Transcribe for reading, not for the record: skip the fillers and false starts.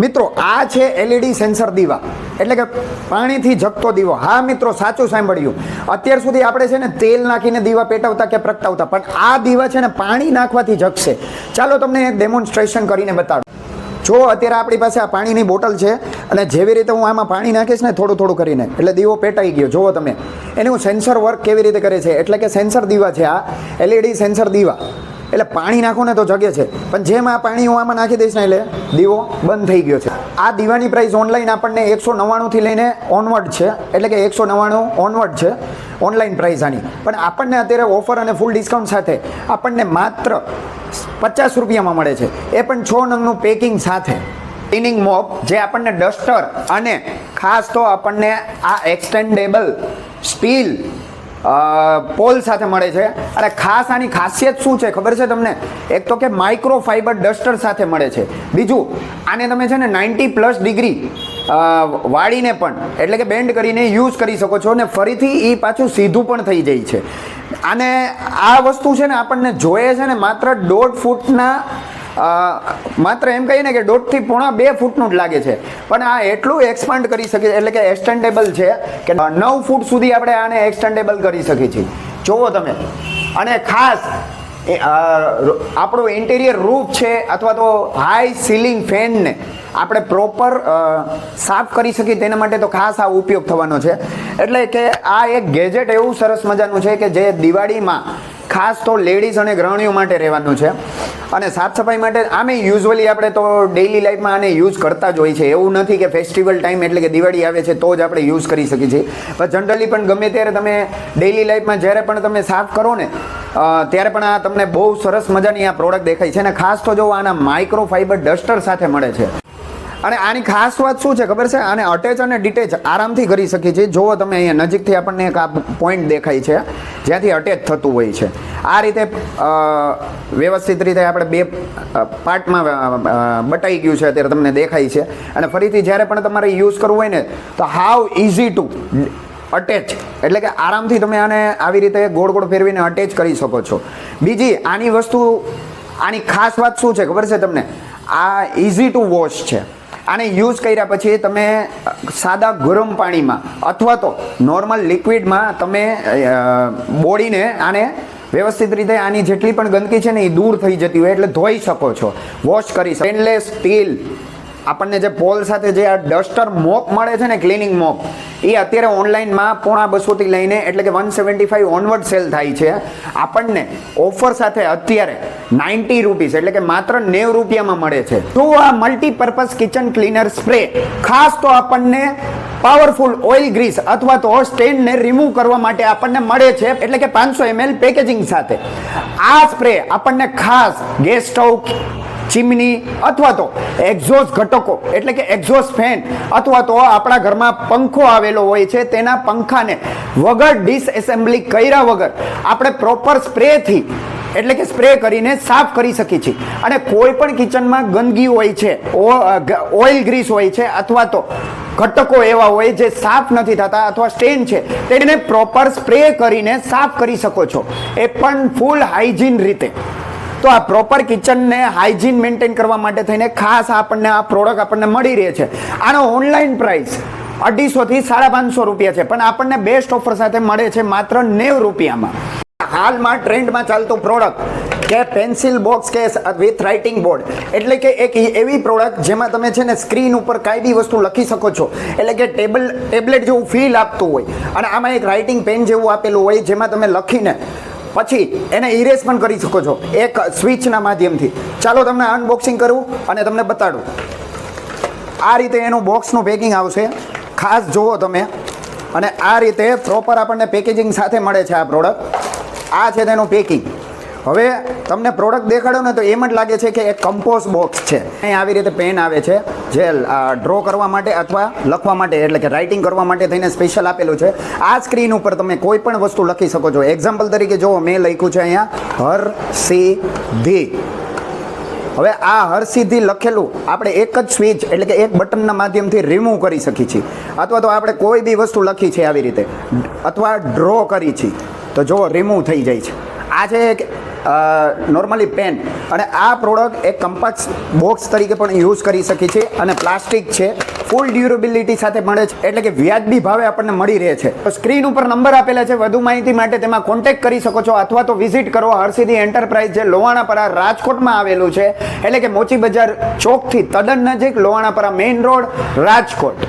મિત્રો આ છે એલઈડી સેન્સર દીવા, એટલે કે પાણીથી જગતો દીવો. હા મિત્રો, સાચું સાંભળ્યું. અત્યાર સુધી આપણે છે ને તેલ નાખીને દીવા પેટવતા કે પ્રગટાવતા, પણ આ દીવા છે ને પાણી નાખવાથી જગશે. ચાલો તમને એક ડેમોન્સ્ટ્રેશન કરીને બતાડું. જો અત્યારે આપણી પાસે આ પાણીની બોટલ છે અને જેવી રીતે હું આમાં પાણી નાખીશ ને થોડું થોડું કરીને, એટલે દીવો પેટાઈ ગયો. જુઓ તમે, એનું સેન્સર વર્ક કેવી રીતે કરે છે. એટલે કે સેન્સર દીવા છે આ, એલઈડી સેન્સર દીવા. એટલે પાણી નાખો ને તો જગે છે, પણ જેમ આ પાણી હું આમાં નાખી દઈશ ને એટલે દીવો બંધ થઈ ગયો છે. આ દીવાની પ્રાઇસ ઓનલાઈન આપણને 199 થી લઈને ઓનવર્ડ છે, એટલે કે 199 ઓનવર્ડ છે ઓનલાઈન પ્રાઇસ આની. પણ આપણને અત્યારે ઓફર અને ફૂલ ડિસ્કાઉન્ટ સાથે આપણને માત્ર 50 રૂપિયામાં મળે છે, એ પણ 6 નંગનું પેકિંગ સાથે. ક્લિનિંગ મોપ જે આપણને ડસ્ટર અને ખાસ તો આપણને આ એક્સટેન્ડેબલ સ્ટીલ પોલ સાથે મળે છે. અને ખાસ આની ખાસિયત શું છે ખબર છે તમને? એક તો કે માઇક્રો ફાઈબર ડસ્ટર સાથે મળે છે. બીજું, આને તમે છે ને 90+ ડિગ્રી વાળીને પણ, એટલે કે બેન્ડ કરીને યુઝ કરી શકો છો અને ફરીથી એ પાછું સીધું પણ થઈ જાય છે. અને આ વસ્તુ છે ને આપણને જોઈએ છે ને માત્ર 1.5 ફૂટના, માત્ર એમ કહીએ ને કે 1.5 થી 1.25 ફૂટનું જ લાગે છે, પણ આ એટલું એક્સપાન્ડ કરી શકે, એટલે કે એક્સટેન્ડેબલ છે કે 9 ફૂટ સુધી આપણે આને એક્સટેન્ડેબલ કરી શકીએ છીએ. જુઓ તમે. અને ખાસ આપણું ઇન્ટિરિયર રૂફ છે અથવા તો હાઈ સીલિંગ ફેનને આપણે પ્રોપર સાફ કરી શકીએ તેના માટે તો ખાસ આ ઉપયોગ થવાનો છે. એટલે કે આ એક ગેજેટ એવું સરસ મજાનું છે કે જે દિવાળીમાં ખાસ તો લેડીઝ અને ગૃહિણીઓ માટે રહેવાનું છે. અને સાફ સફાઈ માટે આમે યુઝ્યુઅલી આપણે તો ડેઇલી લાઈફમાં આને યુઝ કરતા જ હોય છે. એવું નથી કે ફેસ્ટિવલ ટાઈમ એટલે કે દિવાળી આવે છે તો જ આપણે યુઝ કરી શકીએ છીએ, પણ જનરલી પણ ગમે ત્યારે તમે ડેઇલી લાઈફમાં જ્યારે પણ તમે સાફ કરો ને ત્યારે પણ આ તમને બહુ સરસ મજાની આ પ્રોડક્ટ દેખાય છે. અને ખાસ તો જો આના માઇક્રો ફાઈબર ડસ્ટર સાથે મળે છે. અને આની ખાસ વાત શું છે ખબર છે? આને અટેચ અને ડિટેચ આરામથી કરી શકીએ છીએ. જુઓ તમે અહીંયા નજીકથી આપણને એક આ પોઈન્ટ દેખાય છે જ્યાંથી અટેચ થતું હોય છે. આ રીતે વ્યવસ્થિત રીતે આપણે બે પાર્ટમાં બટાઈ ગયું છે, અત્યારે તમને દેખાય છે. અને ફરીથી જ્યારે પણ તમારે યુઝ કરવું હોય ને તો હાવ ઇઝી ટુ અટેચ, એટલે કે આરામથી તમે આને આવી રીતે ગોળ ગોળ ફેરવીને અટેચ કરી શકો છો. બીજી આની વસ્તુ, આની ખાસ વાત શું છે ખબર છે તમને? આ ઇઝી ટુ વોશ છે. આને યુઝ કર્યા પછી તમે સાદા ગરમ પાણીમાં અથવા તો નોર્મલ લિક્વિડમાં તમે બોડીને આને વ્યવસ્થિત રીતે આની જેટલી પણ ગંદકી છે ને એ દૂર થઈ જતી હોય એટલે ધોઈ શકો છો, વોશ કરી શકો. સ્ટેનલેસ સ્ટીલ આપણને જે પોલ સાથે જે આ ડસ્ટર મોપ મળે છે ને, ક્લિનિંગ મોપ, એ અત્યારે ઓનલાઈનમાં 250 થી લઈને એટલે કે 175 ઓનવર્ડ સેલ થાય છે. આપણને ઓફર સાથે અત્યારે 90 રૂપીસ એટલે કે માત્ર 90 રૂપિયામાં મળે છે. તો આ મલ્ટીપર્પઝ કિચન ક્લીનર સ્પ્રે ખાસ તો આપણને પાવરફુલ ઓઇલ ગ્રીસ અથવા તો સ્ટેનને રિમૂવ કરવા માટે આપણને મળે છે, એટલે કે 500 ml પેકેજિંગ સાથે. આ સ્પ્રે આપણને ખાસ ગેસ સ્ટવ, ચીમની અથવા તો એક્ઝોસ્ટ ઘટકો એટલે કે એક્ઝોસ્ટ ફેન અથવા તો આપણા ઘરમાં પંખો આવેલો હોય છે તેના પંખાને વગર ડિસએસેમ્બલી કર્યા વગર આપણે પ્રોપર સ્પ્રેથી એટલે કે સ્પ્રે કરીને સાફ કરી શકીએ છીએ. અને કોઈ પણ કિચનમાં ગંદકી હોય છે, ઓઇલ ગ્રીસ હોય છે અથવા તો ઘટકો એવા હોય જે સાફ નથી થતા અથવા સ્ટેન છે, તેને પ્રોપર સ્પ્રે કરીને સાફ કરી શકો છો, એ પણ ફૂલ હાઇજીન રીતે. તો આ પ્રોપર કિચનને હાઇજીન મેન્ટેન કરવા માટે થઈને ખાસ આપણને આ પ્રોડક્ટ આપણને મળી રહે છે. આનો ઓનલાઈન પ્રાઇસ 250 થી 550 રૂપિયા છે, પણ આપણને બેસ્ટ ઓફર સાથે મળે છે માત્ર 90 રૂપિયામાં. હાલમાં ટ્રેન્ડમાં ચાલતું પ્રોડક્ટ કે pencil box case with writing board, એટલે કે એક એવી પ્રોડક્ટ જેમાં તમે છે ને સ્ક્રીન ઉપર કાંઈ બી વસ્તુ લખી શકો છો, એટલે કે ટેબ્લેટ જેવું ફીલ આપતું હોય. અને આમાં એક રાઇટિંગ પેન જેવું આપેલું હોય જેમાં તમે લખીને પછી એને ઇરેઝ પણ કરી શકો છો એક સ્વિચના માધ્યમથી. ચાલો તમને અનબોક્સિંગ કરું અને તમને બતાડું. આ રીતે એનું બોક્સનું પેકિંગ આવશે, ખાસ જુઓ તમે. અને આ રીતે પ્રોપર આપણને પેકેજિંગ સાથે મળે છે આ પ્રોડક્ટ. આ છે તેનું પેકિંગ. હવે તમને પ્રોડક્ટ દેખાડો ને તો એમ જ લાગે છે કે એક કમ્પોઝ બોક્સ છે. અહીં આવી રીતે પેન આવે છે જે ડ્રો કરવા માટે અથવા લખવા માટે, એટલે કે રાઇટિંગ કરવા માટે થઈને સ્પેશિયલ આપેલું છે. આ સ્ક્રીન ઉપર તમે કોઈ પણ વસ્તુ લખી શકો છો. એક્ઝામ્પલ તરીકે જુઓ, મેં લખ્યું છે અહીંયા હરસિદ્ધિ. હવે આ હરસિદ્ધિ લખેલું આપણે એક જ સ્વિચ એટલે કે એક બટનના માધ્યમથી રિમૂવ કરી શકીએ છીએ, અથવા તો આપણે કોઈ બી વસ્તુ લખી છે આવી રીતે અથવા ડ્રો કરી છે તો જુઓ રિમૂવ થઈ જાય છે. આ છે નોર્મલી પેન. અને આ પ્રોડક્ટ એક કમ્પાસ બોક્સ તરીકે પણ યુઝ કરી શકીએ છીએ અને પ્લાસ્ટિક છે, ફૂલ ડ્યુરેબિલિટી સાથે મળે છે, એટલે કે વ્યાજબી ભાવે આપણને મળી રહે છે. તો સ્ક્રીન ઉપર નંબર આપેલા છે, વધુ માહિતી માટે તેમાં કોન્ટેક્ટ કરી શકો છો અથવા તો વિઝિટ કરો હરસિદ્ધિ એન્ટરપ્રાઇઝ, જે લોહાણાપરા રાજકોટમાં આવેલું છે, એટલે કે મોચી બજાર ચોકથી તદ્દન નજીક, લોહાણાપરા મેઇન રોડ, રાજકોટ.